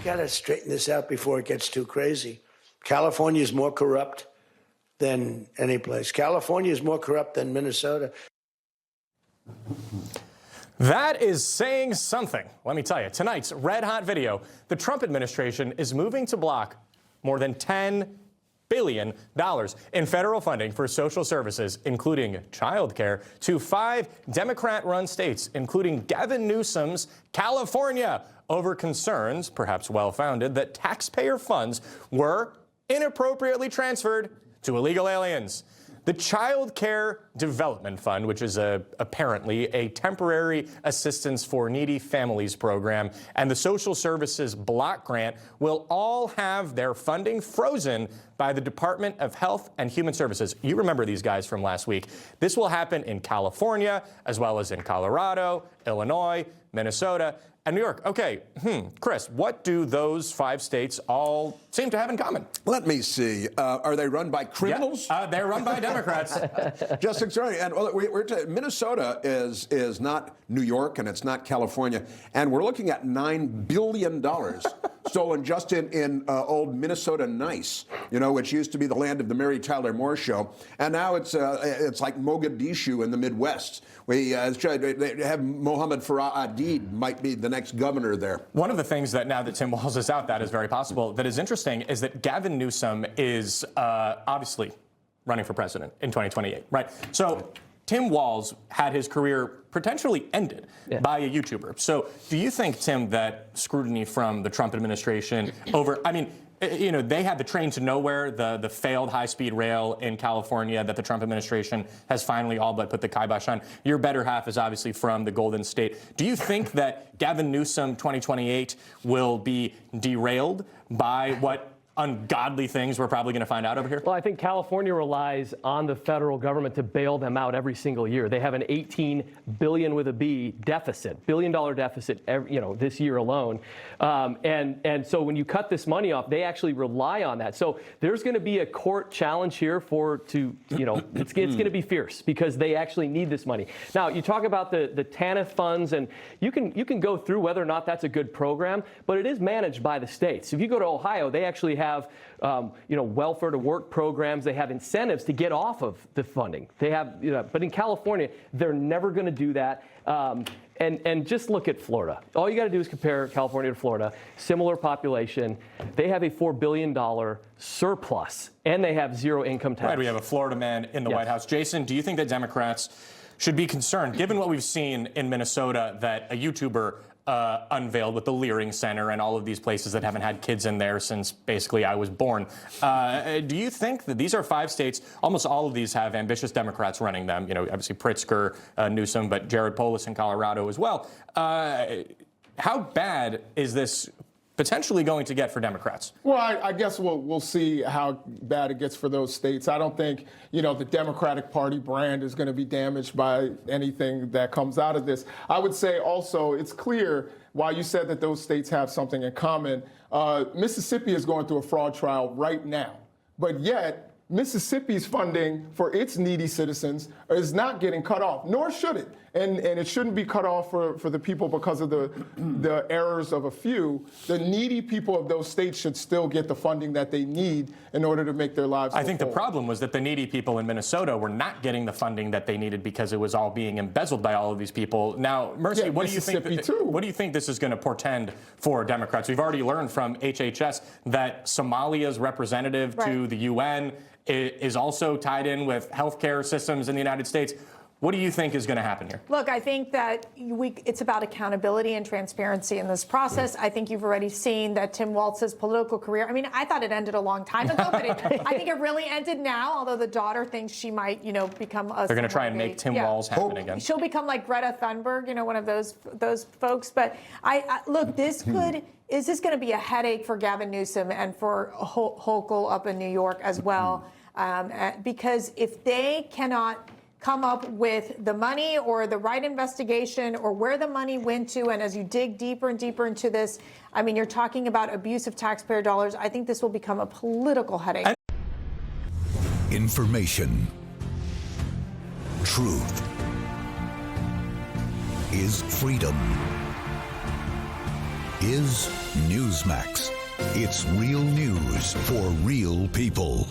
got to straighten this out before it gets too crazy. California is more corrupt than any place. California is more corrupt than Minnesota. That is saying something. Let me tell you, tonight's red hot video, the Trump administration is moving to block more than $10 billion in federal funding for social services, including child care, to 5 Democrat-run states, including Gavin Newsom's California, over concerns, perhaps well-founded, that taxpayer funds were inappropriately transferred to illegal aliens. The Child Care Development Fund, which is apparently a temporary assistance for needy families program, and the Social Services Block Grant will all have their funding frozen by the Department of Health and Human Services. You remember these guys from last week. This will happen in California, as well as in Colorado, Illinois, Minnesota, and New York. Okay, Chris, what do those 5 states all seem to have in common? Let me see. Are they run by criminals? Yep. They're run by Democrats. Just extraordinary. And Minnesota is not New York, and it's not California. And we're looking at $9 billion stolen just in old Minnesota Nice, which used to be the land of the Mary Tyler Moore Show. And now it's like Mogadishu in the Midwest. They have Mohammed Farah Adid might be the next governor there. One of the things that now that Tim Walz is out, that is very possible, that is interesting is that Gavin Newsom is obviously running for president in 2028, right? So Tim Walz had his career potentially ended by a YouTuber. So do you think, Tim, that scrutiny from the Trump administration they had the train to nowhere, the failed high-speed rail in California that the Trump administration has finally all but put the kibosh on. Your better half is obviously from the Golden State. Do you think that Gavin Newsom 2028 will be derailed by what ungodly things we're probably going to find out over here? Well, I think California relies on the federal government to bail them out every single year. They have an $18 billion with a B deficit, $billion-dollar deficit, this year alone. And so when you cut this money off, they actually rely on that. So there's going to be a court challenge here it's going to be fierce because they actually need this money. Now, you talk about the TANF funds, and you can go through whether or not that's a good program, but it is managed by the states. If you go to Ohio, they actually have welfare to work programs. They have incentives to get off of the funding. They have, but in California, they're never going to do that. And just look at Florida. All you got to do is compare California to Florida. Similar population. They have a $4 billion surplus, and they have zero income tax. Right. We have a Florida man in the White House. Jason, do you think that Democrats should be concerned, given what we've seen in Minnesota, that a YouTuber unveiled with the Leering Center and all of these places that haven't had kids in there since basically I was born. Do you think that these are 5 states, almost all of these have ambitious Democrats running them, obviously Pritzker, Newsom, but Jared Polis in Colorado as well. How bad is this potentially going to get for Democrats? Well, I guess we'll see how bad it gets for those states. I don't think, the Democratic Party brand is going to be damaged by anything that comes out of this. I would say also it's clear, while you said that those states have something in common, Mississippi is going through a fraud trial right now. But yet, Mississippi's funding for its needy citizens is not getting cut off, nor should it. And it shouldn't be cut off for the people because of the errors of a few. The needy people of those states should still get the funding that they need in order to make their lives I think forward. The problem was that the needy people in Minnesota were not getting the funding that they needed because it was all being embezzled by all of these people. Now, Mercy, what do you think this is going to portend for Democrats? We've already learned from HHS that Somalia's representative to the UN is also tied in with healthcare systems in the United States. What do you think is going to happen here? Look, I think that it's about accountability and transparency in this process. I think you've already seen that Tim Walz's political career. I mean, I thought it ended a long time ago, but I think it really ended now, although the daughter thinks she might, become a... They're going to try and make Tim Walz happen again. She'll become like Greta Thunberg, one of those folks. But look, this could... Is this going to be a headache for Gavin Newsom and for Hochul up in New York as well? Because if they cannot come up with the money or the right investigation or where the money went to, and as you dig deeper and deeper into this, I mean, you're talking about abuse of taxpayer dollars. I think this will become a political headache. Information. Truth is freedom. is Newsmax. It's real news for real people.